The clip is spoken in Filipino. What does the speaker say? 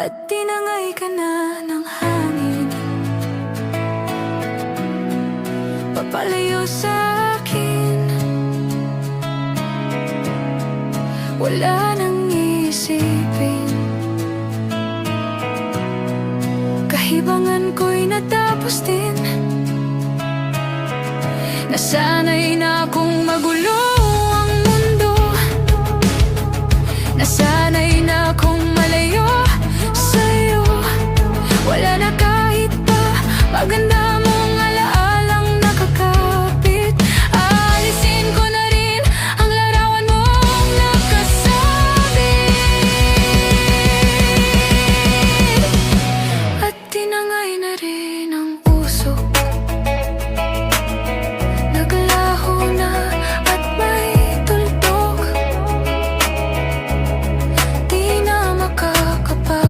at tinangay ka na ng hangin. Papalayo sa akin, wala nang isipin. Kahibangan ko'y natapos din. Nasanay na akong magulo